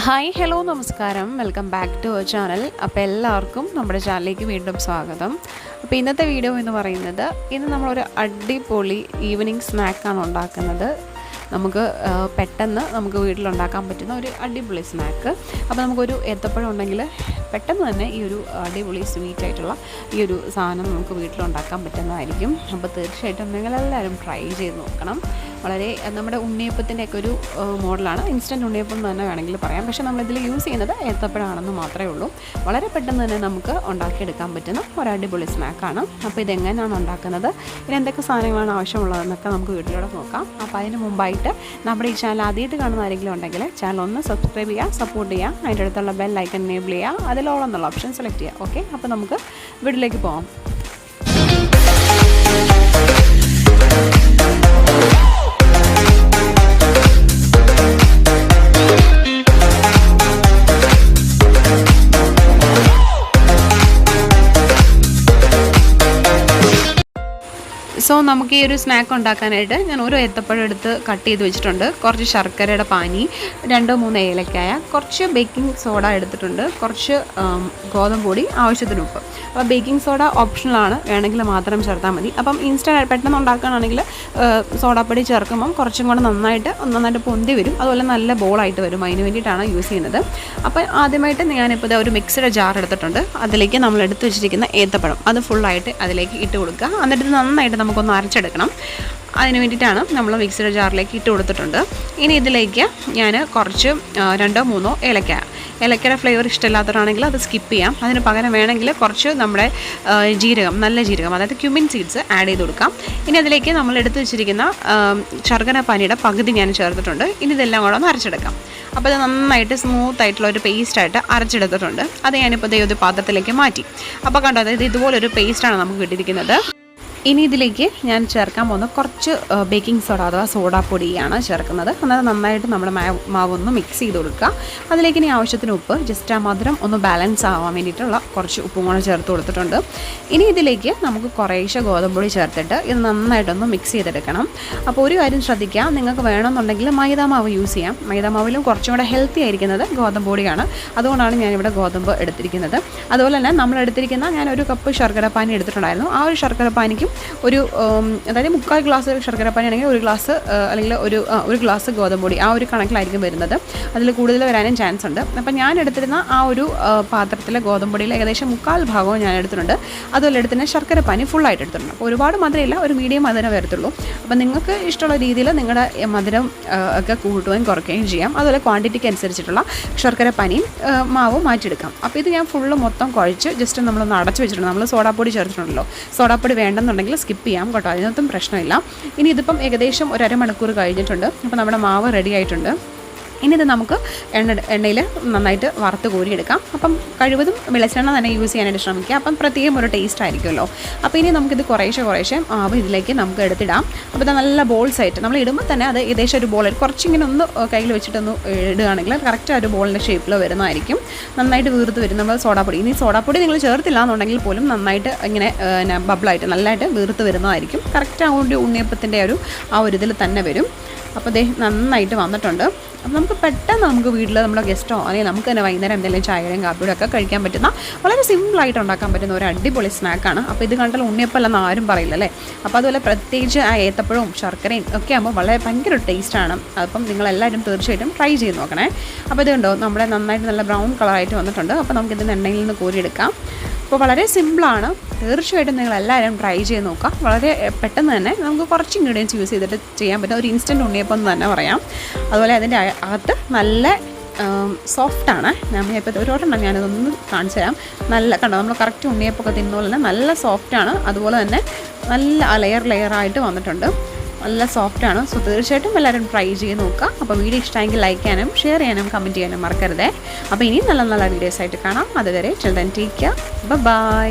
Hi hello നമസ്കാരം, welcome back to our channel. അപ്പോൾ എല്ലാവർക്കും നമ്മുടെ ചാനലിലേക്ക് വീണ്ടും സ്വാഗതം. അപ്പോൾ ഇന്നത്തെ വീഡിയോ എന്ന് പറയുന്നത്, ഇന്ന് നമ്മളൊരു അടിപൊളി ഈവനിങ് സ്നാക്കാണ് ഉണ്ടാക്കുന്നത്. നമുക്ക് പെട്ടെന്ന് നമുക്ക് വീട്ടിലുണ്ടാക്കാൻ പറ്റുന്ന ഒരു അടിപൊളി സ്നാക്ക്. അപ്പോൾ നമുക്കൊരു ഏത്തപ്പഴം ഉണ്ടെങ്കിൽ പെട്ടെന്ന് തന്നെ ഈ ഒരു അടിപൊളി സ്വീറ്റ് ആയിട്ടുള്ള ഈ ഒരു സാധനം നമുക്ക് വീട്ടിലുണ്ടാക്കാൻ പറ്റുന്നതായിരിക്കും. അപ്പോൾ തീർച്ചയായിട്ടും നിങ്ങളെല്ലാവരും ട്രൈ ചെയ്ത് നോക്കണം. വളരെ നമ്മുടെ ഉണ്ണിയപ്പത്തിൻ്റെയൊക്കെ ഒരു മോഡലാണ്. ഇൻസ്റ്റൻറ്റ് ഉണ്ണിയപ്പം എന്ന് തന്നെ വേണമെങ്കിൽ പറയാം. പക്ഷേ നമ്മളിതിൽ യൂസ് ചെയ്യുന്നത് ഏത്തപ്പഴമാണെന്ന് മാത്രമേ ഉള്ളൂ. വളരെ പെട്ടെന്ന് തന്നെ നമുക്ക് ഉണ്ടാക്കിയെടുക്കാൻ പറ്റുന്ന ഒരു അടിപൊളി സ്നാക്കാണ്. അപ്പോൾ ഇതെങ്ങനെയാണ് ഉണ്ടാക്കുന്നത്, ഇനി എന്തൊക്കെ സാധനങ്ങളാണ് ആവശ്യമുള്ളതെന്നൊക്കെ നമുക്ക് വീട്ടിലൂടെ നോക്കാം. അപ്പോൾ അതിന് മുമ്പായിട്ട് നമ്മുടെ ഈ ചാനൽ ആദ്യമായിട്ട് കാണുന്ന ആരെങ്കിലും ഉണ്ടെങ്കിൽ ചാനൽ ഒന്ന് സബ്സ്ക്രൈബ് ചെയ്യുക, സപ്പോർട്ട് ചെയ്യുക, അതിൻ്റെ അടുത്തുള്ള ബെൽ ഐക്കൺ എനേബിൾ ചെയ്യുക, അതിലോളം എന്നുള്ള ഓപ്ഷൻ സെലക്ട് ചെയ്യുക. ഓക്കെ, അപ്പോൾ നമുക്ക് വീട്ടിലേക്ക് പോകാം. സോ നമുക്ക് ഈ ഒരു സ്നാക്ക് ഉണ്ടാക്കാനായിട്ട് ഞാൻ ഒരു ഏത്തപ്പഴം എടുത്ത് കട്ട് ചെയ്ത് വെച്ചിട്ടുണ്ട്. കുറച്ച് ശർക്കരയുടെ പാനി, 2-3 ഏലക്കായ, കുറച്ച് ബേക്കിംഗ് സോഡ എടുത്തിട്ടുണ്ട്, കുറച്ച് ഗോതമ്പ് പൊടി, ആവശ്യത്തിന് ഉപ്പ്. അപ്പോൾ ബേക്കിംഗ് സോഡ ഓപ്ഷണലാണ്, വേണമെങ്കിൽ മാത്രം ചേർത്താൽ മതി. അപ്പം ഇൻസ്റ്റൻറ്റ് പെട്ടെന്ന് ഉണ്ടാക്കുകയാണെങ്കിൽ സോഡാപ്പൊടി ചേർക്കുമ്പം കുറച്ചും കൂടെ നന്നായിട്ട് പൊന്തി വരും, അതുപോലെ നല്ല ബോളായിട്ട് വരും. അതിന് വേണ്ടിയിട്ടാണ് യൂസ് ചെയ്യുന്നത്. അപ്പോൾ ആദ്യമായിട്ട് ഞാനിപ്പോൾ ഒരു മിക്സിയുടെ ജാർ എടുത്തിട്ടുണ്ട്. അതിലേക്ക് നമ്മൾ എടുത്ത് വെച്ചിരിക്കുന്ന ഏത്തപ്പഴം അത് ഫുള്ളായിട്ട് അതിലേക്ക് ഇട്ട് കൊടുക്കുക. എന്നിട്ട് നന്നായിട്ട് നമുക്കൊന്ന് അരച്ചെടുക്കണം. അതിന് വേണ്ടിയിട്ടാണ് നമ്മൾ മിക്സിയുടെ ജാറിലേക്ക് ഇട്ട് കൊടുത്തിട്ടുണ്ട്. ഇനി ഇതിലേക്ക് ഞാൻ കുറച്ച് 2-3 ഏലക്കയുടെ ഫ്ലേവർ ഇഷ്ടമില്ലാത്തവരാണെങ്കിൽ അത് സ്കിപ്പ് ചെയ്യാം. അതിന് പകരം വേണമെങ്കിൽ കുറച്ച് നമ്മുടെ നല്ല ജീരകം, അതായത് ക്യുമിൻ സീഡ്സ് ആഡ് ചെയ്ത് കൊടുക്കാം. ഇനി അതിലേക്ക് നമ്മൾ എടുത്ത് വെച്ചിരിക്കുന്ന ശർക്കര പാനിയുടെ പകുതി ഞാൻ ചേർത്തിട്ടുണ്ട്. ഇനി ഇതെല്ലാം കൂടെ ഒന്ന് അരച്ചെടുക്കാം. അപ്പോൾ അത് നന്നായിട്ട് സ്മൂത്തായിട്ടുള്ള ഒരു പേസ്റ്റായിട്ട് അരച്ചെടുത്തിട്ടുണ്ട്. അത് ഞാനിപ്പോൾ ഒരു പാത്രത്തിലേക്ക് മാറ്റി. അപ്പോൾ കണ്ടോ, അതായത് ഇതുപോലൊരു പേസ്റ്റാണ് നമുക്ക് കിട്ടിയിരിക്കുന്നത്. ഇനി ഇതിലേക്ക് ഞാൻ ചേർക്കാൻ പോകുന്ന കുറച്ച് ബേക്കിംഗ് സോഡ അഥവാ സോഡാപ്പൊടിയാണ് ചേർക്കുന്നത്. അതായത് നന്നായിട്ട് നമ്മുടെ മാവൊന്ന് മിക്സ് ചെയ്ത് കൊടുക്കുക. അതിലേക്ക് ഇനി ആവശ്യത്തിന് ഉപ്പ്, ജസ്റ്റ് ആ മധുരം ഒന്ന് ബാലൻസ് ആവാൻ വേണ്ടിയിട്ടുള്ള കുറച്ച് ഉപ്പും കൂടെ ചേർത്ത് കൊടുത്തിട്ടുണ്ട്. ഇനി ഇതിലേക്ക് നമുക്ക് കുറേശ്ശെ ഗോതമ്പൊടി ചേർത്തിട്ട് ഇത് നന്നായിട്ടൊന്ന് മിക്സ് ചെയ്തെടുക്കണം. അപ്പോൾ ഒരു കാര്യം ശ്രദ്ധിക്കുക, നിങ്ങൾക്ക് വേണമെന്നുണ്ടെങ്കിൽ മൈദാമാവ് യൂസ് ചെയ്യാം. മൈദാമാവിലും കുറച്ചും കൂടെ ഹെൽത്തി ആയിരിക്കുന്നത് ഗോതമ്പൊടിയാണ്. അതുകൊണ്ടാണ് ഞാനിവിടെ ഗോതമ്പ് എടുത്തിരിക്കുന്നത്. അതുപോലെ തന്നെ നമ്മൾ എടുത്തിരിക്കുന്ന ഞാൻ 1 കപ്പ് ശർക്കര പാനി എടുത്തിട്ടുണ്ടായിരുന്നു. ആ ഒരു ശർക്കര പാനിക്കും അതായത് 3/4 ഗ്ലാസ് ശർക്കര പാനി ആണെങ്കിൽ 1 ഗ്ലാസ് അല്ലെങ്കിൽ ഒരു ഗ്ലാസ് ഗോതമ്പൊടി ആ ഒരു കണക്കിലായിരിക്കും വരുന്നത്. അതിൽ കൂടുതൽ വരാനും ചാൻസ് ഉണ്ട്. അപ്പം ഞാൻ എടുത്തിരുന്ന ആ ഒരു പാത്രത്തിലെ ഗോതമ്പൊടിയിൽ ഏകദേശം 3/4 ഭാഗവും ഞാൻ എടുത്തിട്ടുണ്ട്. അതുപോലെ എടുത്തിന് ശർക്കര പാനി ഫുള്ളായിട്ട് എടുത്തിട്ടുണ്ട്. അപ്പോൾ ഒരുപാട് മധുരമില്ല, ഒരു മീഡിയം മധുരം വരത്തുള്ളൂ. അപ്പോൾ നിങ്ങൾക്ക് ഇഷ്ടമുള്ള രീതിയിൽ നിങ്ങളുടെ മധുരം ഒക്കെ കൂട്ടുകയും കുറയ്ക്കുകയും ചെയ്യാം. അതുപോലെ ക്വാണ്ടിറ്റിക്ക് അനുസരിച്ചിട്ടുള്ള ശർക്കര പാനിയും മാവും മാറ്റിയെടുക്കാം. അപ്പോൾ ഇത് ഞാൻ ഫുള്ള് മൊത്തം കുഴച്ച് ജസ്റ്റ് നമ്മളൊന്ന് അടച്ച് വെച്ചിട്ടുണ്ട്. നമ്മൾ സോഡാപ്പൊടി ചേർത്തിട്ടുണ്ടല്ലോ. സോഡാപ്പൊടി വേണ്ടെന്നുണ്ടെങ്കിൽ സ്കിപ്പ് ചെയ്യാം കേട്ടോ, അതിനകത്തും പ്രശ്നമില്ല. ഇനി ഇതിപ്പം ഏകദേശം ഒരു അരമണിക്കൂർ കഴിഞ്ഞിട്ടുണ്ട്. അപ്പോൾ നമ്മുടെ മാവ് റെഡി ആയിട്ടുണ്ട്. ഇനി ഇത് നമുക്ക് എണ്ണയിൽ നന്നായിട്ട് വറുത്ത് കോരിയെടുക്കാം. അപ്പം കഴിവതും വെളിച്ചെണ്ണ തന്നെ യൂസ് ചെയ്യാനായിട്ട് ശ്രമിക്കുക. അപ്പം പ്രത്യേകം ഒരു ടേസ്റ്റ് ആയിരിക്കുമല്ലോ. അപ്പോൾ ഇനി നമുക്കിത് കുറേശ്ശെ മാവ് ഇതിലേക്ക് നമുക്ക് എടുത്തിടാം. അപ്പോൾ ഇത് നല്ല ബോൾസ് ആയിട്ട് നമ്മൾ ഇടുമ്പോൾ തന്നെ അത് ഏകദേശം ഒരു ബോൾ കുറച്ചിങ്ങനെ ഒന്ന് കയ്യിൽ വെച്ചിട്ടൊന്ന് ഇടുകയാണെങ്കിൽ കറക്റ്റ് ആ ഒരു ബോളിൻ്റെ ഷേപ്പിൽ വരുന്നതായിരിക്കും. നന്നായിട്ട് വീർത്ത് വരും നമ്മൾ സോഡാപ്പൊടി. ഇനി സോഡാപ്പൊടി നിങ്ങൾ ചേർത്തില്ല എന്നുണ്ടെങ്കിൽ പോലും നന്നായിട്ട് ഇങ്ങനെ ബബിളായിട്ട് നല്ലതായിട്ട് വീർത്ത് വരുന്നതായിരിക്കും. കറക്റ്റ് ആ ഒരു ഉണ്ണിയപ്പത്തിൻ്റെ ആ ഒരു ഇതിൽ തന്നെ വരും. അപ്പോൾ ദേ നന്നായിട്ട് വന്നിട്ടുണ്ട്. അപ്പോൾ നമുക്ക് പെട്ടെന്ന് വീട്ടിൽ നമ്മുടെ ഗസ്റ്റോ അല്ലെങ്കിൽ നമുക്ക് തന്നെ വൈകുന്നേരം എന്തെങ്കിലും ചായയും കാപ്പിയുടെ ഒക്കെ കഴിക്കാൻ പറ്റുന്ന വളരെ സിമ്പിളായിട്ട് ഉണ്ടാക്കാൻ പറ്റുന്ന ഒരു അടിപൊളി സ്നാക്കാണ്. അപ്പോൾ ഇത് കണ്ടാൽ ഉണ്ണിയപ്പമല്ലെന്ന് ആരും പറയില്ല അല്ലേ. അപ്പോൾ അതുപോലെ പ്രത്യേകിച്ച് ആ ഏത്തപ്പഴവും ശർക്കരയും ഒക്കെ ആകുമ്പോൾ വളരെ ഭയങ്കര ടേസ്റ്റാണ്. അപ്പം നിങ്ങളെല്ലാവരും തീർച്ചയായിട്ടും ട്രൈ ചെയ്ത് നോക്കണേ. അപ്പോൾ ഇത് കണ്ടോ, നമ്മുടെ നന്നായിട്ട് നല്ല ബ്രൗൺ കളറായിട്ട് വന്നിട്ടുണ്ട്. അപ്പോൾ നമുക്കിതിന് എണ്ണയിൽ നിന്ന് കോരിയെടുക്കാം. അപ്പോൾ വളരെ സിമ്പിളാണ്. തീർച്ചയായിട്ടും നിങ്ങളെല്ലാവരും ട്രൈ ചെയ്ത് നോക്കുക. വളരെ പെട്ടെന്ന് തന്നെ നമുക്ക് കുറച്ച് ഇൻഗ്രീഡിയൻസ് യൂസ് ചെയ്തിട്ട് ചെയ്യാൻ പറ്റും. ഒരു ഇൻസ്റ്റൻറ്റ് ഉണ്ണിയപ്പം എന്ന് തന്നെ പറയാം. അതുപോലെ അതിൻ്റെ അകത്ത് നല്ല സോഫ്റ്റാണ്. ഇപ്പോൾ ഒരെണ്ണം ഞാനതൊന്ന് കാണിച്ചു തരാം. നല്ല കണ്ടോ, നമ്മൾ കറക്റ്റ് ഉണ്ണിയപ്പൊക്കെ തിന്നുന്ന പോലെ തന്നെ നല്ല സോഫ്റ്റാണ്. അതുപോലെ തന്നെ നല്ല ലെയറായിട്ട് വന്നിട്ടുണ്ട്. നല്ല സോഫ്റ്റാണ്. സോ തീർച്ചയായിട്ടും എല്ലാവരും ട്രൈ ചെയ്ത് നോക്കുക. അപ്പോൾ വീഡിയോ ഇഷ്ടമെങ്കിൽ ലൈക്ക് ചെയ്യാനും ഷെയർ ചെയ്യാനും കമൻറ്റ് ചെയ്യാനും മറക്കരുതേ. അപ്പോൾ ഇനിയും നല്ല വീഡിയോസായിട്ട് കാണാം. അതുവരെ till then take care. By.